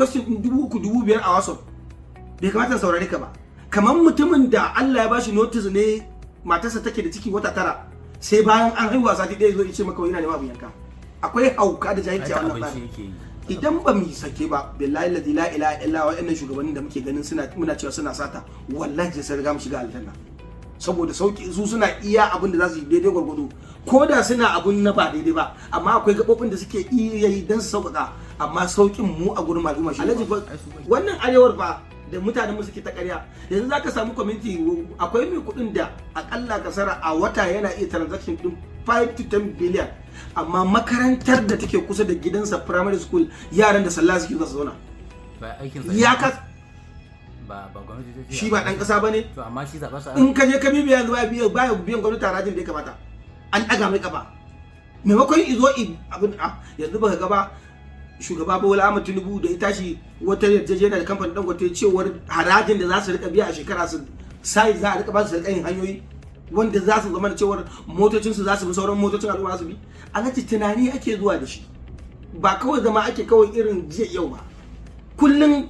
question din 3,000 5,000 a WhatsApp bai kamata saurare ka ba. Kamar mutumin da Allah ya bashi notice ne matarsa take da ciki wata 9 sai bayan an haihuwa sati ɗaya zo ya ce maka yana neman abin yanka. Akwai hauka da jahilci a wannan bangaren. Idan ba mu sake ba billahi la ilaha illa wa'annan shugabannin da muke ganin muna cewa suna sata wallahi sai riga mu shiga aljanna. Saboda sauki su suna iya abin da za su yi daidai gwargwado ko da suna abun na ba daidai ba amma akwai gabobin da suke iya yi don su sauƙaƙa amma saukin mu a gurin maluma shi alhaji wannan arewar fa da mutanen mu suke ta ƙarya yanzu zaka samu community akwai mai kuɗin da akalla kasara a wata yana iya transaction din 5 to 10 billion amma makarantar da take kusa da gidansa primary school yaran da sallah suke zuwa su zauna ya ka ba gwamnati ta ce shi ba dan kasa bane to amma shi zaba sa in ka je ka bibiya yanzu ba biyan gwamnati harajin da ya kamata an daga mai kafa maimakon izo abin yanzu baka ga ba shugaba Bola Ahmed Tinubu da ya tashi wata yarjejeniya da kamfanin Dangote cewar harajin da za su rika biya a shekara su sai za a rika ba su rika yin hanyoyi wanda za su zama da cewar motocin su za su bi sauran motocin al'umma su bi alaji tunani ake zuwa da shi ba kawai zama ake kawai irin jiya yau ba kullun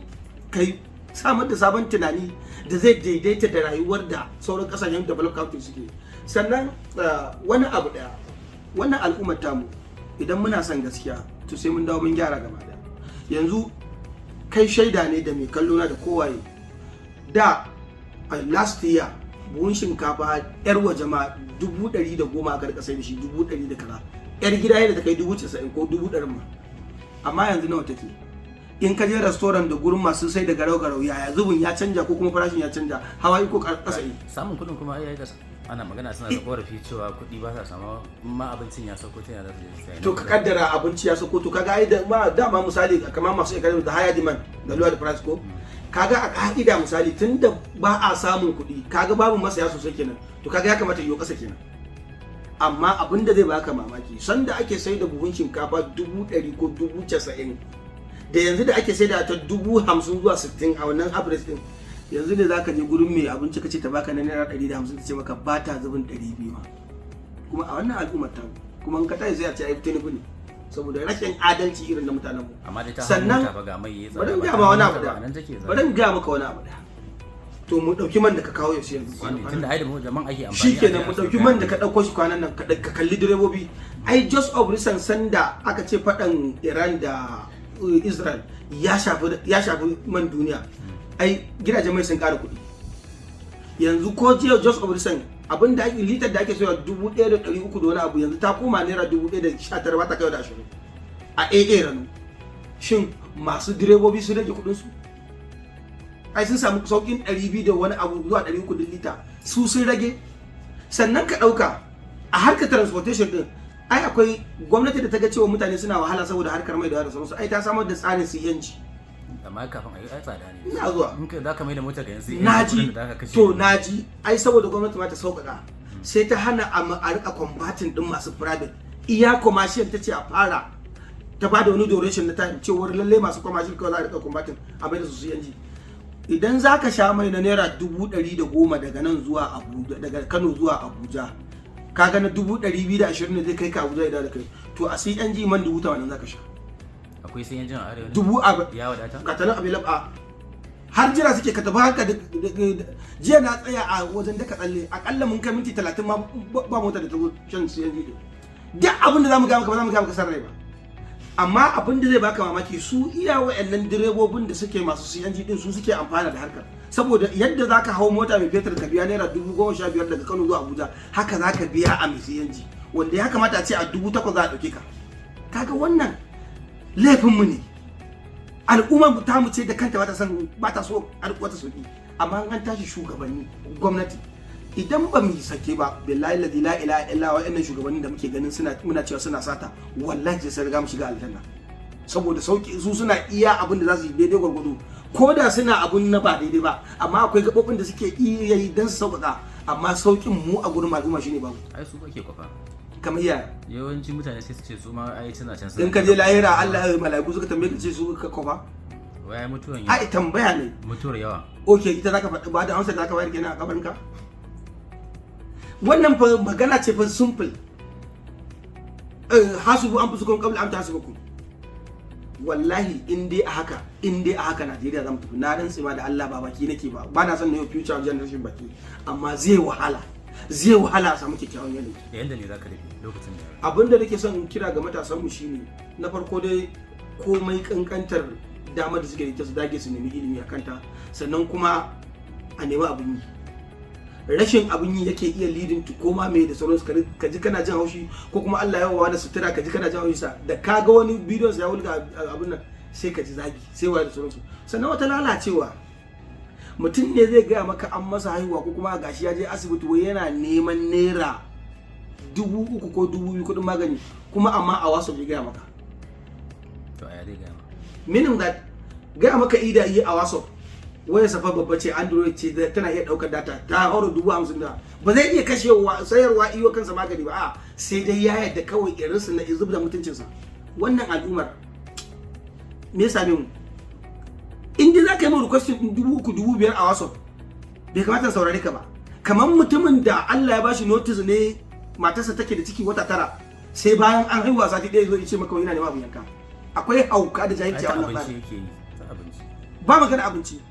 kai samar da sabon tunani da zai daidaita da rayuwar da sauran kasashen developed countries suke. Sannan wani abu daya wannan al'ummar tamu idan muna son gaskiya to sai mun dawo mun gyara gaba da yanzu kai shaida ne da mai kallo na da kowaye da last year buhun shinkafa yar waje ma 110 aka rika sai da shi 100 da kaza yar gida yadda ta kai 90 ko 100 ma amma yanzu nawa take in ka je restaurant da gurin masu sai da garau-garau yaya zubin ya canja ko kuma farashin ya canja hawaii ko kasa yi samun kudin kuma ai kasa ana magana suna da korafi cewa kudi ba sa samu ma abincin ya sauko tana da sai to ka kaddara abinci ya sauko to kaga ai da dama misali kamar masu economy da higher demand da lower price ko kaga a ka'ida misali tunda ba a samun kudi kaga babu masaya sosai kenan to kaga ya kamata yiwo kasa kenan amma abin da zai baka mamaki sanda ake sai da buhun shinkafa 100 ko 90 da yanzu da ake saida ta 50 zuwa 60 a wannan average din yanzu ne zaka je gurin mai abinci kace ta baka na naira 150 ta ce maka ba ta zubin 200 ma kuma a wannan al'ummar ta kuma in ka tayi sai a ce ai Tinubu ne saboda rashin adalci irin na mutanen mu amma dai ta sannan ba ga mai yayi bari ga ma wani abu da bari ga maka wani abu da to mu dauki man da ka kawo yau yanzu tunda ai da mu da man ake amfani shikenan mu dauki man da ka dauko shi kwanan nan ka kalli direbobi ai just of recent sanda aka ce fadan Iran da Israel ya shafi man duniya ai gidajen mai sun ƙara kuɗi yanzu ko jiya just of recent abinda ake litar da ake sayowa 1,300 da wani abu yanzu ta koma naira 1,019 ba ta kai da 20 a AA rano shin masu direbobi su rage kuɗin su ai sun samu saukin 200 da wani abu zuwa 300 lita su sun rage sannan ka ɗauka a harkar transportation din ai akwai gwamnati da ta ga cewa mutane suna wahala saboda harkar mai da sauransu ai ta samar da tsarin CNG amma kafin ai tsada ne ina zuwa in ka zaka mai da motar ga yanzu naji ai saboda gwamnati ma ta sauƙaƙa sai ta hana a rika combating din masu private iya commercial ta ce a fara ta ba da wani duration na time cewa lalle masu commercial kawai za a rika combating a mai da su CNG idan zaka sha mai na naira 110 daga nan zuwa Abuja daga Kano zuwa Abuja kaga na 220 ne zai kai ka Abuja idan da kai to a CNG man 80 zaka sha akwai CNG a arewa ya wadata ka tana abilab a har jira suke ka tafi haka jiya na tsaya a wajen da ka tsalle akalla mun kai minti 30 ma ba mota da ta zo shan CNG din duk abin da zamu ga maka ba zamu ga maka sarrai ba amma abin da zai baka mamaki su iya wayannan direbobin da suke masu CNG din su suke amfana da harkar saboda yadda zaka hawo mota mai fetur ka biya naira 15,000 daga Kano zuwa Abuja haka zaka biya a mai CNG wanda ya kamata a ce a 8,000 za a dauke ka kaga wannan laifin mu ne al'umma ta mu ce da kanta ba ta so wata soki amma an tashi shugabanni gwamnati idan ba mu sake ba billahi la ilaha illa wa'annan shugabannin da muke ganin muna cewa suna sata wallahi sai riga mu shiga aljanna saboda sauki su suna iya abin da za su yi daidai gwargwado ko da suna abun na ba daidai ba amma akwai gabobin da suke iya yi don su sauƙaƙa amma saukin mu a gurin maluma shine babu ai su kake kwafa kamar iya yawanci mutane sai su ce su ma ai suna can in ka je lahira Allah ya malaiku suka tambaye ka ce su ka kwafa wai mutuwan yawa ai tambaya ne mutuwar yawa okay ita zaka faɗi ba da amsa da zaka bayar kenan a kabarin ka wannan fa magana ce fa simple hasubu an fusukum qabla an tahsubukum wallahi in dai a haka Najeriya zamu tafi, na rantsi ma da Allah ba baki nake ba na son na yau future generation baki, amma zai wahala a samu kyakkyawan yanayi. Da yanda ne zaka rufe lokacin da abinda nake son in kira ga matasan mu shine, na farko dai komai kankantar damar da suke da ita su dage su nemi ilimi a kanta, sannan kuma a nemi abin yi. Rashin abin yi yake iya leading to koma mai da sauransu, ka ji kana jin haushi, ko kuma Allah ya wawa da sutura ka ji kana jin haushi sa da ka ga wani bidiyon ya wulga abin nan sai ka ji zagi sai waye da sauransu. Sannan wata lalacewa, mutum ne zai gaya maka an masa haihuwa ko kuma gashi ya je asibiti wai yana neman naira 3,000 ko 2,000 kudin magani, kuma amma a wasu bai gaya maka. to a yare gaya Meaning that gaya maka ida yi a wasu waya safa babba ce, Android ce da tana iya daukar data ta haura 50,000 da ba zai iya kashewa sayarwa iyo kansa magani ba, a sai dai ya yadda kawai irinsa na izub da mutuncinsa. Wannan al'ummar me yasa mu in dai za ka yi mu request 3,000 a WhatsApp bai kamata saurare ka ba. Kamar mutumin da Allah ya bashi notice ne matarsa take da ciki wata 9, sai bayan an haihuwa sati ɗaya zo ya ce maka yana neman abin yanka. Akwai hauka da jahilci a wannan abinci yake yi, ta abinci ba magana abinci.